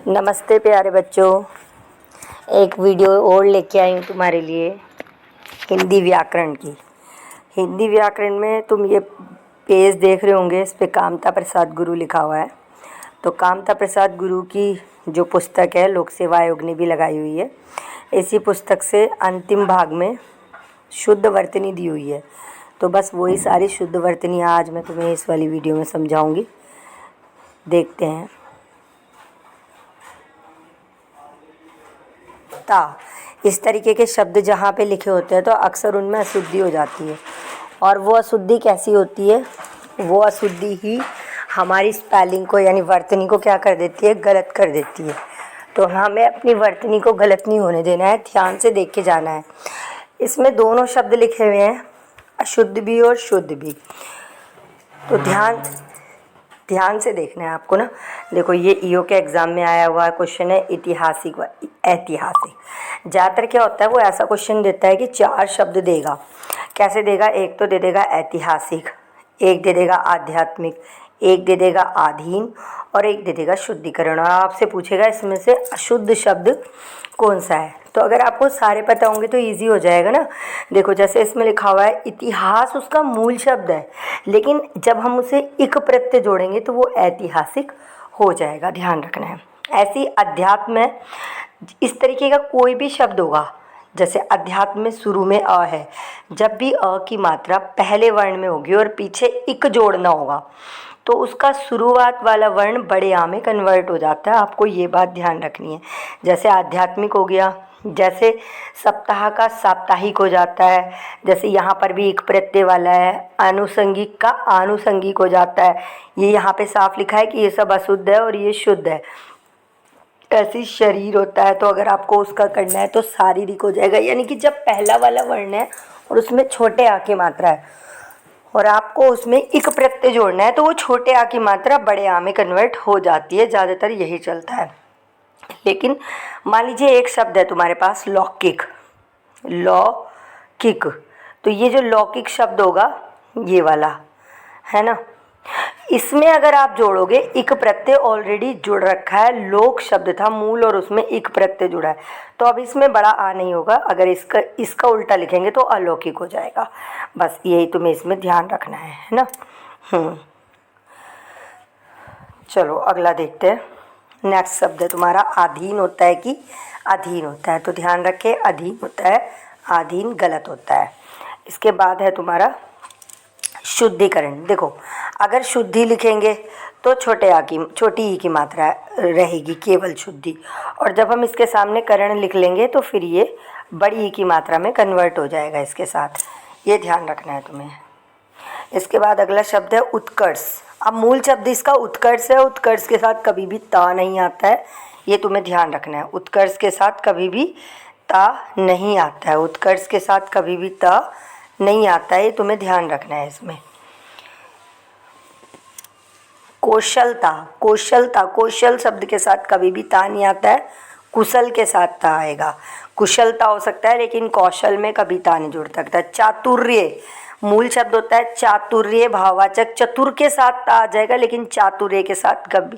नमस्ते प्यारे बच्चों, एक वीडियो और लेके आई हूँ तुम्हारे लिए हिंदी व्याकरण की। हिंदी व्याकरण में तुम ये पेज देख रहे होंगे, इस पे कामता प्रसाद गुरु लिखा हुआ है। तो कामता प्रसाद गुरु की जो पुस्तक है लोक सेवा आयोग ने भी लगाई हुई है। इसी पुस्तक से अंतिम भाग में शुद्ध वर्तनी दी हुई है। तो बस वही सारी शुद्ध वर्तनी आज मैं तुम्हें इस वाली वीडियो में समझाऊंगी। देखते हैं। इस तरीके के शब्द जहाँ पे लिखे होते हैं तो अक्सर उनमें अशुद्धि हो जाती है। और वो अशुद्धि कैसी होती है? वो अशुद्धि ही हमारी स्पेलिंग को यानी वर्तनी को क्या कर देती है? गलत कर देती है। तो हमें अपनी वर्तनी को गलत नहीं होने देना है, ध्यान से देख के जाना है। इसमें दोनों शब्द लिखे हुए हैं, अशुद्ध भी और शुद्ध भी। तो ध्यान से देखना है आपको ना। देखो, ये ईओ के एग्ज़ाम में आया हुआ क्वेश्चन है, ऐतिहासिक व ऐतिहासिक। ज़्यादातर क्या होता है, वो ऐसा क्वेश्चन देता है कि 4 शब्द देगा। कैसे देगा? एक तो दे देगा ऐतिहासिक, एक दे देगा आध्यात्मिक, एक दे देगा आधीन और एक दे देगा शुद्धिकरण। और आपसे पूछेगा इसमें से अशुद्ध शब्द कौन सा है। तो अगर आपको सारे पता होंगे तो इजी हो जाएगा ना। देखो, जैसे इसमें लिखा हुआ है इतिहास, उसका मूल शब्द है, लेकिन जब हम उसे इक प्रत्यय जोड़ेंगे तो वो ऐतिहासिक हो जाएगा, ध्यान रखना है। ऐसी अध्यात्म में इस तरीके का कोई भी शब्द होगा, जैसे अध्यात्म में शुरू में अ है, जब भी अ की मात्रा पहले वर्ण में होगी और पीछे इक जोड़ना होगा तो उसका शुरुआत वाला वर्ण बड़े आ में कन्वर्ट हो जाता है। आपको ये बात ध्यान रखनी है। जैसे आध्यात्मिक हो गया, जैसे सप्ताह का साप्ताहिक हो जाता है, जैसे यहाँ पर भी एक प्रत्यय वाला है। आनुषंगिक का आनुषंगिक हो जाता है। ये यहाँ पे साफ लिखा है कि ये सब अशुद्ध है और ये शुद्ध है। ऐसी शरीर होता है, तो अगर आपको उसका करना है तो शारीरिक हो जाएगा, यानी कि जब पहला वाला वर्ण है और उसमें छोटे आ की मात्रा है और आपको उसमें इक प्रत्यय जोड़ना है तो वो छोटे आ की मात्रा बड़े आ में कन्वर्ट हो जाती है। ज़्यादातर यही चलता है। लेकिन मान लीजिए एक शब्द है तुम्हारे पास लौकिक, लौकिक, तो ये जो लौकिक शब्द होगा ये वाला है ना, इसमें अगर आप जोड़ोगे, इक प्रत्यय ऑलरेडी जुड़ रखा है, लोक शब्द था मूल और उसमें इक प्रत्यय जुड़ा है, तो अब इसमें बड़ा आ नहीं होगा। अगर इसका उल्टा लिखेंगे तो अलौकिक हो जाएगा। बस यही तुम्हें इसमें ध्यान रखना है ना। चलो अगला देखते हैं। नेक्स्ट शब्द है तुम्हारा अधीन होता है कि अधीन होता है। तो ध्यान रखें, अधीन होता है, अधीन गलत होता है। इसके बाद है तुम्हारा शुद्धिकरण। देखो, अगर शुद्धि लिखेंगे तो छोटी ई की मात्रा रहेगी, केवल शुद्धि। और जब हम इसके सामने करण लिख लेंगे तो फिर ये बड़ी ई की मात्रा में कन्वर्ट हो जाएगा इसके साथ। ये ध्यान रखना है तुम्हें। इसके बाद अगला शब्द है उत्कर्ष। अब मूल शब्द इसका उत्कर्ष है, उत्कर्ष के साथ कभी भी ता नहीं आता है, ये तुम्हें ध्यान रखना है। उत्कर्ष के साथ कभी भी ता नहीं आता है, उत्कर्ष के साथ कभी भी ता नहीं आता है, ये तुम्हें ध्यान रखना है इसमें। कौशलता, कौशलता, कौशल शब्द के साथ कभी भी ता नहीं आता है, कुशल के साथ ता आएगा। कुशलता हो सकता है लेकिन कौशल में कभी ता नहीं जुड़ सकता। चातुर्य, मूल शब्द होता है चातुर्य, भाववाचक, चतुर के साथ ता आ जाएगा लेकिन चातुर्य के साथ कभी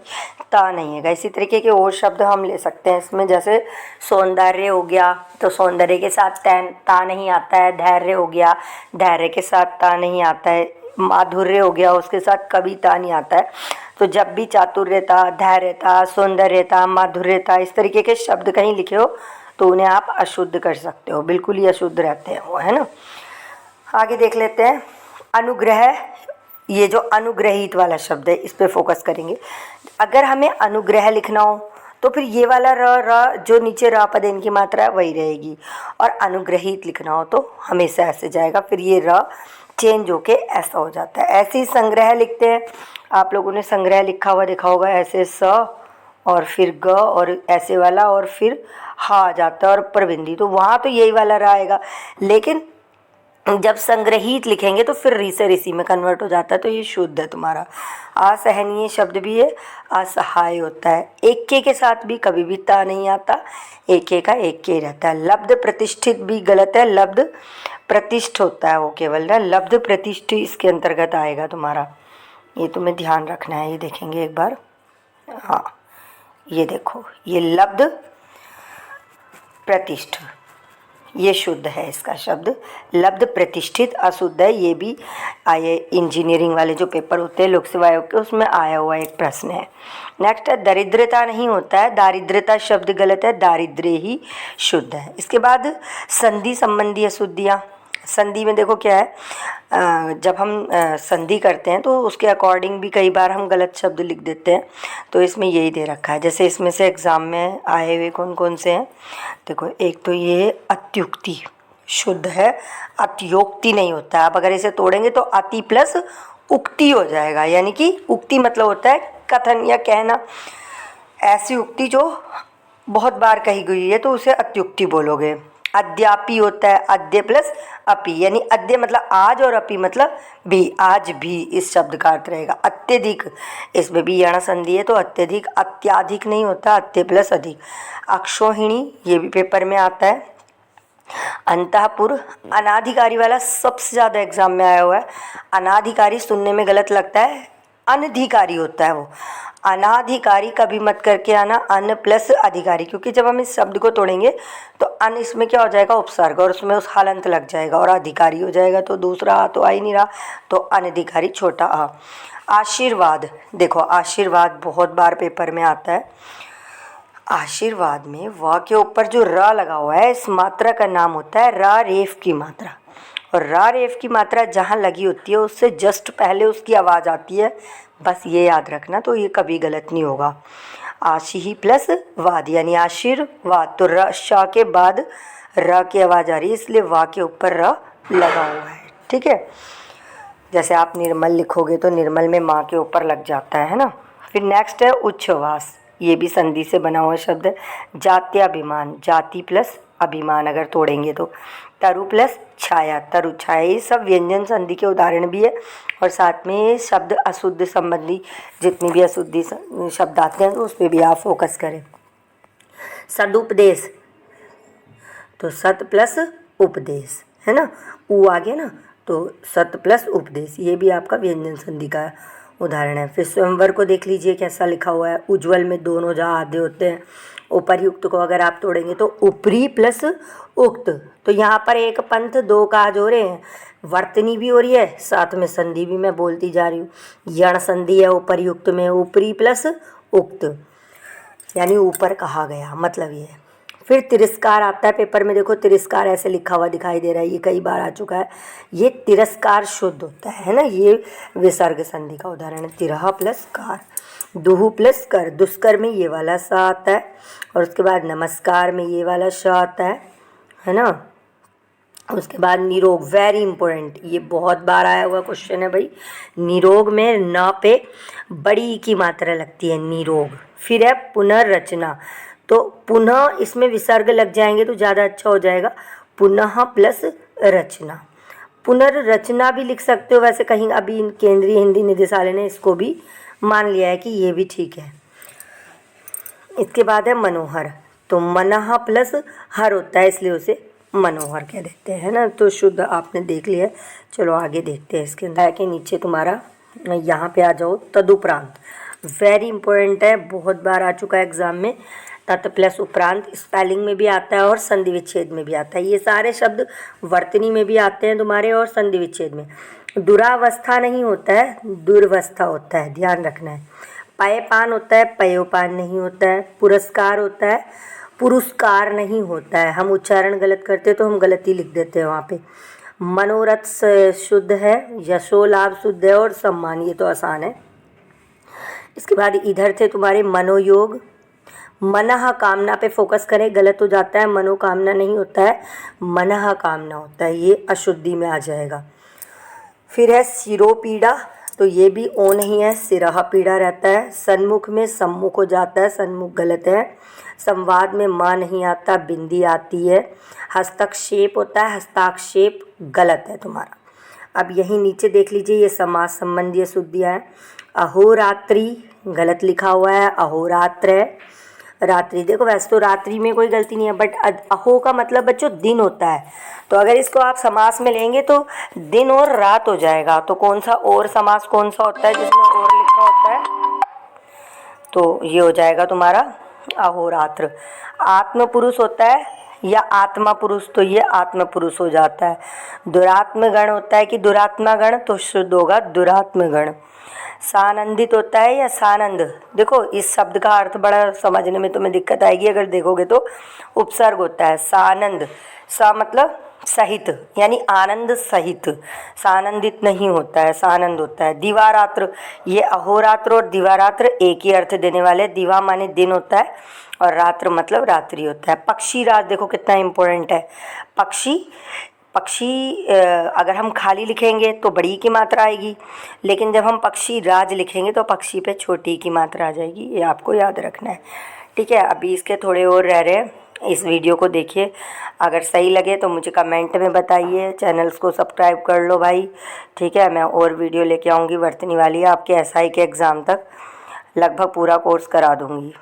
ता नहीं आएगा। इसी तरीके के और शब्द हम ले सकते हैं इसमें, जैसे सौंदर्य हो गया तो सौंदर्य के साथ ता नहीं आता है। धैर्य हो गया, धैर्य के साथ ता नहीं आता है। माधुर्य हो गया, उसके साथ कभी ता नहीं आता है। तो जब भी चातुर्यता, धैर्यता, सौंदर्यता, माधुर्यता इस तरीके के शब्द कहीं लिखे हो तो उन्हें आप अशुद्ध कर सकते हो, बिल्कुल ही अशुद्ध रहते हैं वो, है ना। आगे देख लेते हैं अनुग्रह। ये जो अनुग्रहित वाला शब्द है इस पे फोकस करेंगे। अगर हमें अनुग्रह लिखना हो तो फिर ये वाला र जो नीचे र पद इनकी मात्रा है वही रहेगी, और अनुग्रहित लिखना हो तो हमेशा ऐसे जाएगा, फिर ये र चेंज होके ऐसा हो जाता है। ऐसे ही संग्रह लिखते हैं, आप लोगों ने संग्रह लिखा हुआ देखा होगा, ऐसे स और फिर ग और ऐसे वाला और फिर हा आ जाता है और प्रबिंदी, तो वहाँ तो यही वाला रहा आएगा। लेकिन जब संग्रहित लिखेंगे तो फिर री से ऋषि में कन्वर्ट हो जाता है, तो ये शुद्ध है तुम्हारा। असहनीय शब्द भी है, असहाय होता है। एक के साथ भी कभी भी ता नहीं आता, एक का एक के रहता है। लब्ध प्रतिष्ठित भी गलत है, लब्ध प्रतिष्ठ होता है वो केवल ना, लब्ध प्रतिष्ठ इसके अंतर्गत आएगा तुम्हारा, ये तुम्हें ध्यान रखना है। ये देखेंगे एक बार, हाँ ये देखो, ये लब्ध प्रतिष्ठ, ये शुद्ध है इसका शब्द। लब्ध प्रतिष्ठित अशुद्ध है। ये भी आए इंजीनियरिंग वाले जो पेपर होते हैं लोक सेवा आयोग के, उसमें आया हुआ एक प्रश्न है। नेक्स्ट है दरिद्रता नहीं होता है, दारिद्रता शब्द गलत है, दारिद्र्य ही शुद्ध है। इसके बाद संधि संबंधी अशुद्धियाँ। संधि में देखो क्या है, जब हम संधि करते हैं तो उसके अकॉर्डिंग भी कई बार हम गलत शब्द लिख देते हैं, तो इसमें यही दे रखा है। जैसे इसमें से एग्ज़ाम में आए हुए कौन कौन से हैं, देखो एक तो ये अत्युक्ति शुद्ध है, अत्योक्ति नहीं होता है। अब अगर इसे तोड़ेंगे तो अति प्लस उक्ति हो जाएगा, यानी कि उक्ति मतलब होता है कथन या कहना, ऐसी उक्ति जो बहुत बार कही गई है तो उसे अत्युक्ति बोलोगे। अद्यापि होता है, अद्य प्लस अपि, यानी अद्य मतलब आज और अपि मतलब भी, आज भी इस शब्द का अर्थ रहेगा। अत्यधिक, इसमें भी यण संधि है तो अत्यधिक, अत्याधिक नहीं होता, अत्य प्लस अधिक। अक्षोहिणी, ये भी पेपर में आता है। अंतःपुर, अनाधिकारी वाला सबसे ज़्यादा एग्जाम में आया हुआ है। अनाधिकारी सुनने में गलत लगता है, अनधिकारी होता है वो। अनाधिकारी कभी मत करके आना, अन प्लस अधिकारी, क्योंकि जब हम इस शब्द को तोड़ेंगे तो अन इसमें क्या हो जाएगा, उपसर्ग, और उसमें उस हलंत लग जाएगा, और अधिकारी हो जाएगा तो दूसरा आ तो आ ही नहीं रहा, तो अनधिकारी छोटा आ। आशीर्वाद, देखो आशीर्वाद बहुत बार पेपर में आता है। आशीर्वाद में व के ऊपर जो र लगा हुआ है, इस मात्रा का नाम होता है रा रेफ की मात्रा, और रा रेफ की मात्रा जहाँ लगी होती है उससे जस्ट पहले उसकी आवाज़ आती है, बस ये याद रखना, तो ये कभी गलत नहीं होगा। आशी ही प्लस वाद, यानी आशीर्वाद, तो र श के बाद र की आवाज़ आ रही है, इसलिए वा के ऊपर र लगा हुआ है, ठीक है। जैसे आप निर्मल लिखोगे तो निर्मल में माँ के ऊपर लग जाता है ना। फिर नेक्स्ट है उच्छ्वास, ये भी संधि से बना हुआ शब्द है। जात्याभिमान, जाति प्लस अभिमान अगर तोड़ेंगे तो। तरु प्लस छाया, तरु छाया, ये सब व्यंजन संधि के उदाहरण भी है, और साथ में शब्द अशुद्ध संबंधी जितनी भी अशुद्धि शब्द आते हैं तो उस पर भी आप फोकस करें। सदुपदेश, तो सत प्लस उपदेश है ना, ऊ आ गया ना, तो सत प्लस उपदेश, ये भी आपका व्यंजन संधि का उदाहरण है। फिर स्वयंवर को देख लीजिए कैसा लिखा हुआ है। उज्ज्वल में दोनों जहाँ आधे होते हैं। उपर्युक्त को अगर आप तोड़ेंगे तो ऊपरी प्लस उक्त, तो यहाँ पर एक पंथ दो काज हो रहे हैं, वर्तनी भी हो रही है, साथ में संधि भी मैं बोलती जा रही हूँ। यण संधि है उपर्युक्त में, ऊपरी प्लस उक्त, यानी ऊपर कहा गया, मतलब ये है। फिर तिरस्कार आता है पेपर में, देखो तिरस्कार ऐसे लिखा हुआ दिखाई दे रहा है, ये कई बार आ चुका है। ये तिरस्कार शुद्ध होता है ना, ये विसर्ग संधि का उदाहरण है। तिरह प्लस कार, दुहु प्लस कर, दुष्कर में ये वाला स आता है, और उसके बाद नमस्कार में ये वाला श आता है ना। उसके बाद निरोग, वेरी इंपॉर्टेंट, ये बहुत बार आया हुआ क्वेश्चन है भाई। निरोग में न पे बड़ी की मात्रा लगती है, निरोग। फिर है पुनर्रचना, तो पुनः इसमें विसर्ग लग जाएंगे तो ज़्यादा अच्छा हो जाएगा, पुनः प्लस रचना। पुनर्रचना भी लिख सकते हो, वैसे कहीं अभी केंद्रीय हिंदी निदेशालय ने इसको भी मान लिया है कि ये भी ठीक है। इसके बाद है मनोहर, तो मनः प्लस हर होता है, इसलिए उसे मनोहर कह देते हैं ना। तो शुद्ध आपने देख लिया, चलो आगे देखते हैं। इसके अंदर के नीचे तुम्हारा यहाँ पे आ जाओ, तदुपरांत, वेरी इंपॉर्टेंट है, बहुत बार आ चुका है एग्जाम में। तत् प्लस उपरांत स्पेलिंग में भी आता है और संधि विच्छेद में भी आता है। ये सारे शब्द वर्तनी में भी आते हैं तुम्हारे और संधि विच्छेद में। दुरावस्था नहीं होता है, दुर्वस्था होता है, ध्यान रखना है। पयपान होता है, पयोपान नहीं होता है। पुरस्कार होता है, पुरस्कार नहीं होता है। हम उच्चारण गलत करते तो हम गलती लिख देते हैं वहाँ पे। मनोरथ शुद्ध है, यशो लाभ शुद्ध है, और सम्मान ये तो आसान है। इसके बाद इधर थे तुम्हारे मनोयोग, मनः कामना पे फोकस करें, गलत हो जाता है, मनोकामना नहीं होता है, मनः कामना होता है, ये अशुद्धि में आ जाएगा। फिर है शिरोपीड़ा, तो ये भी ओ नहीं है, सिरह पीड़ा रहता है। सन्मुख में सम्मुख हो जाता है, सन्मुख गलत है। संवाद में माँ नहीं आता, बिंदी आती है। हस्तक्षेप होता है, हस्ताक्षेप गलत है तुम्हारा। अब यहीं नीचे देख लीजिए, ये समास संबंधी अशुद्धियाँ हैं। अहोरात्रि गलत लिखा हुआ है, अहोरात्र है। रात्रि, देखो वैसे तो रात्रि में कोई गलती नहीं है, बट अहो का मतलब बच्चों दिन होता है, तो अगर इसको आप समास में लेंगे तो दिन और रात हो जाएगा। तो कौन सा और समास कौन सा होता है जिसमें और लिखा होता है? तो ये हो जाएगा तुम्हारा अहोरात्र। आत्म पुरुष होता है या आत्मा पुरुष, तो ये आत्म पुरुष हो जाता है। दुरात्म गण होता है कि दुरात्मा गण, तो शुद्ध होगा दुरात्म गण। सानंदित होता है या सानंद, देखो इस शब्द का अर्थ बड़ा समझने में तुम्हें दिक्कत आएगी अगर देखोगे तो। उपसर्ग होता है सानंद, सा मतलब सहित यानी आनंद सहित, सानंदित नहीं होता है, सानंद होता है। दिवारात्र, ये अहोरात्र और दिवारात्र एक ही अर्थ देने वाले। दिवा माने दिन होता है और रात्र मतलब रात्रि होता है। पक्षी राज देखो कितना इम्पोर्टेंट है। पक्षी अगर हम खाली लिखेंगे तो बड़ी की मात्रा आएगी, लेकिन जब हम पक्षी राज लिखेंगे तो पक्षी पे छोटी की मात्रा आ जाएगी, ये आपको याद रखना है। ठीक है, अभी इसके थोड़े और रह रहे हैं, इस वीडियो को देखिए। अगर सही लगे तो मुझे कमेंट में बताइए, चैनल्स को सब्सक्राइब कर लो भाई। ठीक है, मैं और वीडियो लेके आऊँगी वर्तनी वाली, आपके SI के एग्ज़ाम तक लगभग पूरा कोर्स करा दूँगी।